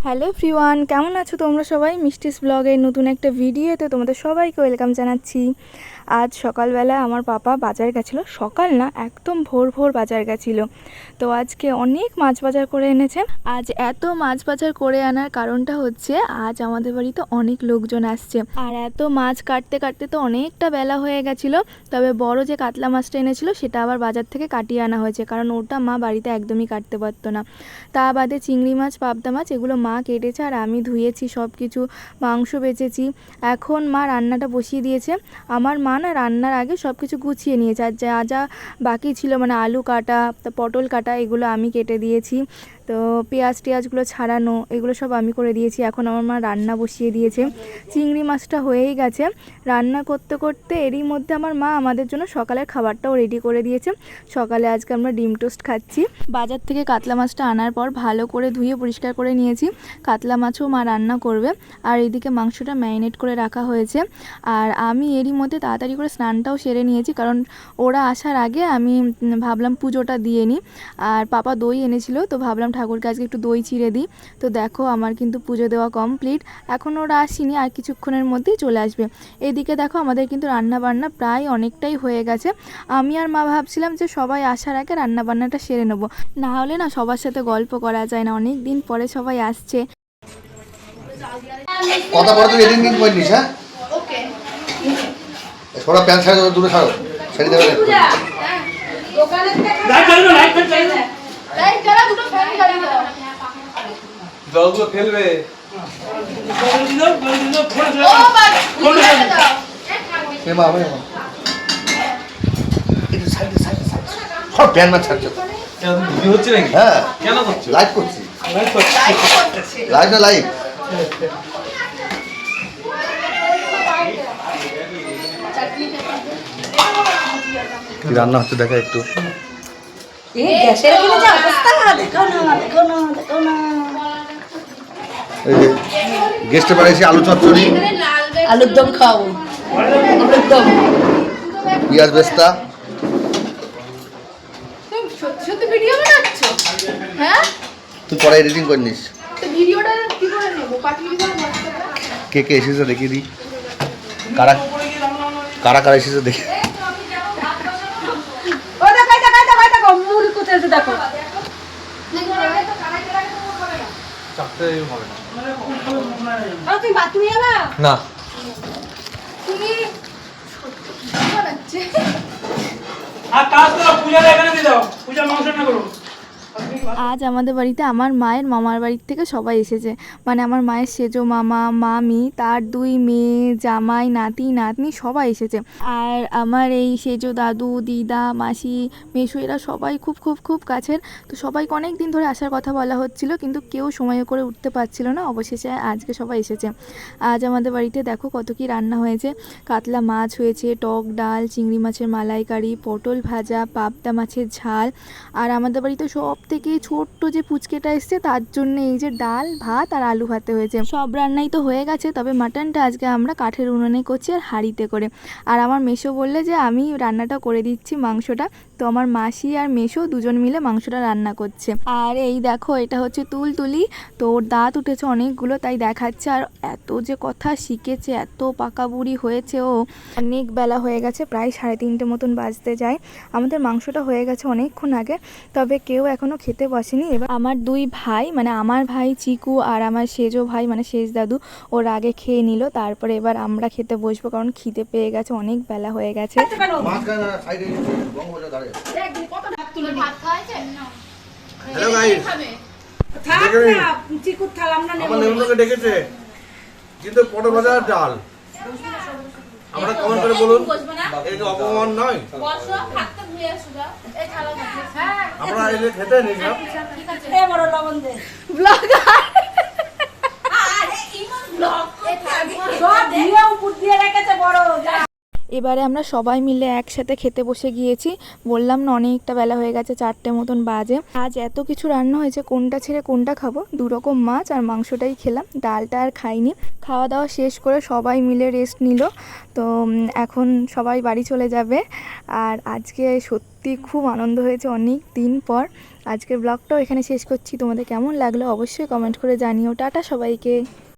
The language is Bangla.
হ্যালো এভরিওয়ান, কেমন আছো তোমরা সবাই? মিষ্টিস ব্লগের নতুন একটা ভিডিওতে তোমাদের সবাইকে ওয়েলকাম জানাচ্ছি। আজ সকালবেলা আমার পাপা বাজার গেছিলো, সকাল না একদম ভোর ভোর বাজার গেছিলো। তো আজকে অনেক মাছ বাজার করে এনেছে। আজ এত মাছ বাজার করে আনার কারণটা হচ্ছে আজ আমাদের বাড়িতে অনেক লোকজন আসছে, আর এত মাছ কাটতে কাটতে তো অনেকটা বেলা হয়ে গেছিলো। তবে বড় যে কাতলা মাছটা এনেছিল সেটা আবার বাজার থেকে কাটিয়ে আনা হয়েছে, কারণ ওটা মা বাড়িতে একদমই কাটতে পারতো না। তা বাদে চিংড়ি মাছ, পাবদা মাছ এগুলো মা কেটেছে আর আমি ধুয়েছি সব কিছু, মাংস বেচেছি। এখন মা রান্নাটা বসিয়ে দিয়েছে। আমার মা না রান্নার আগে সব কিছু গুছিয়ে নিয়েছে, আর যা যা বাকি ছিল মানে আলু কাটা, পটল কাটা এগুলো আমি কেটে দিয়েছি। তো পেঁয়াজ টেয়াজগুলো ছাড়ানো এগুলো সব আমি করে দিয়েছি। এখন আমার মা রান্না বসিয়ে দিয়েছে। চিংড়ি মাছটা হয়েই গেছে। রান্না করতে করতে এরই মধ্যে আমার মা আমাদের জন্য সকালের খাবারটাও রেডি করে দিয়েছে। সকালে আজকে আমরা ডিম টোস্ট খাচ্ছি। বাজার থেকে কাতলা মাছটা আনার পর ভালো করে ধুয়ে পরিষ্কার করে নিয়েছি। কাতলা মাছও মা রান্না করবে, আর এদিকে মাংসটা ম্যারিনেট করে রাখা হয়েছে। আর আমি এরই মধ্যে তাড়াতাড়ি করে স্নানটাও সেরে নিয়েছি, কারণ ওরা আসার আগে আমি ভাবলাম পুজোটা দিয়ে নিই। আর পাপা দই এনেছিল, তো ভাবলাম ঠাকুরকে আজকে একটু দই চিড়ে দিই। তো দেখো আমার কিন্তু পুজো দেওয়া কমপ্লিট। এখন ওরা আসেনি, আর কিছুক্ষণের মধ্যেই চলে আসবে। এদিকে দেখো আমাদের কিন্তু রান্না বান্না প্রায় অনেকটাই হয়ে গেছে। আমি আর মা ভাবছিলাম যে সবাই আসার আগে রান্না বান্নাটা সেরে নেবো, না হলে না সবার সাথে গল্প করা যায় না, অনেক দিন পরে সবাই আসছে। কথা বলে তুই এডিটিং করিস? হ্যাঁ ওকে, থোড়া প্যান্ট ছাড়ো, দূরে ছাড়ো, ছেড়ে দেবে। দোকানে লাইট জ্বালানো, লাইট জ্বালা, দুটো ফ্যান জ্বালিয়ে দাও, জলগুলো ফেলবে। ও বাবা ফোন দাও, এমা এমা একটু সাইডে সাইডে সাইডে সব প্যান না ছাড়ছো। কেন ভিডিও হচ্ছে নাকি? হ্যাঁ কেন করছো? লাইভ করছি, লাইভ করছি, লাইভ না লাইভ। কি রান্না হচ্ছে দেখা একটু। গেস্টে বাড়াইছি আলু চচ্চড়ি, আলুর দম খাওয়াবো, আলুর দম, পেঁয়াজ বেস্তা। সত্যি ভিডিও বানাচ্ছো? হ্যাঁ তুই পরে এডিটিং করে নিস। তো ভিডিওটা কি করে নেব? পাঠিয়ে দিও না। কে কে এসেছে দেখিয়ে দিই, কারা কারা কারা এসেছে দেখি। ও দেখো দেখো দেখো দেখো মুড়ি কোথায় আছে দেখো। চাপতে হবে না। আর তুই বাথরুমে যাবা না, তুমি বানাচ্ছে। আর কাজ করো, পূজার এখানে দিয়ে দাও, পূজা মাংস না করো। আজ আমাদের বাড়িতে আমার মায়ের মামার বাড়ির থেকে সবাই এসেছে, মানে আমার মায়ের সেজো মামা, মামি, তার দুই মেয়ে, জামাই, নাতি নাতনি সবাই এসেছে। আর আমার এই সেজো দাদু, দিদা, মাসি, মেসো এরা সবাই খুব খুব খুব কাছের। তো সবাইকে অনেক দিন ধরে আসার কথা বলা হচ্ছিল, কিন্তু কেউ সময় করে উঠতে পারছিল না। অবশেষে আজকে সবাই এসেছে। আজ আমাদের বাড়িতে দেখো কত কি রান্না হয়েছে। কাতলা মাছ হয়েছে, টক ডাল, চিংড়ি মাছের মালাইকারি, পটল ভাজা, পাবদা মাছের ঝাল। আর আমাদের বাড়িতে সব থেকে ছোট্ট যে পুচকেটা এসছে তার জন্য এই যে ডাল ভাত আর আলু ভাতে হয়েছে। সব রান্নাই তো হয়ে গেছে, তবে মাটনটা আজকে আমরা কাঠের উনুনে করছি আর হাঁড়িতে করে। আর আমার মেসো বললে যে আমি রান্নাটা করে দিচ্ছি মাংসটা, তো আমার মাসি আর মেসো দুজন মিলে মাংসটা রান্না করছে। আর এই দেখো এটা হচ্ছে তুলতুলি, তো ওর দাঁত উঠেছে অনেকগুলো তাই দেখাচ্ছে। আর এত যে কথা শিখেছে, এত পাকা বুড়ি হয়েছে ও। অনেক বেলা হয়ে গেছে, প্রায় 3:30 মতন বাজতে যায়। আমাদের মাংসটা হয়ে গেছে অনেকক্ষণ আগে, তবে কেউ এখনও খেতে বসেনি। এবার আমার দুই ভাই, মানে আমার ভাই চিকু আর আমার সেজো ভাই মানে সেজ দাদু, ওর আগে খেয়ে নিল, তারপরে এবার আমরা খেতে বসবো, কারণ খিদে পেয়ে গেছে, অনেক বেলা হয়ে গেছে। হ্যালো গাইস, চিকুর থাল আমরা নেব। আমার নেমন্তকে ডেকেছে, কিন্তু পটল ভাজা আর ডাল। আমরা কমেন্ট করে বলুন, এই যে অপমান নয়। আমরা এলে খেতে নেই সব। এ বড় লবণ দে সব দিয়ে উপর দিয়ে রেখেছে বড়। এবারে আমরা সবাই মিলে একসাথে খেতে বসে গিয়েছি। বললাম না অনেকটা বেলা হয়ে গেছে, 4টে মতন বাজে। আজ এত কিছু রান্না হয়েছে, কোনটা ছেড়ে কোনটা খাবো। 2 রকম মাছ আর মাংসটাই খেলাম, ডালটা আর খাইনি। খাওয়া দাওয়া শেষ করে সবাই মিলে রেস্ট নিল। তো এখন সবাই বাড়ি চলে যাবে। আর আজকে সত্যি সত্যি খুব আনন্দ হয়েছে অনেক দিন পর। আজকের ব্লগটাও এখানে শেষ করছি। তোমাদের কেমন লাগলো অবশ্যই কমেন্ট করে জানিও। টাটা সবাইকে।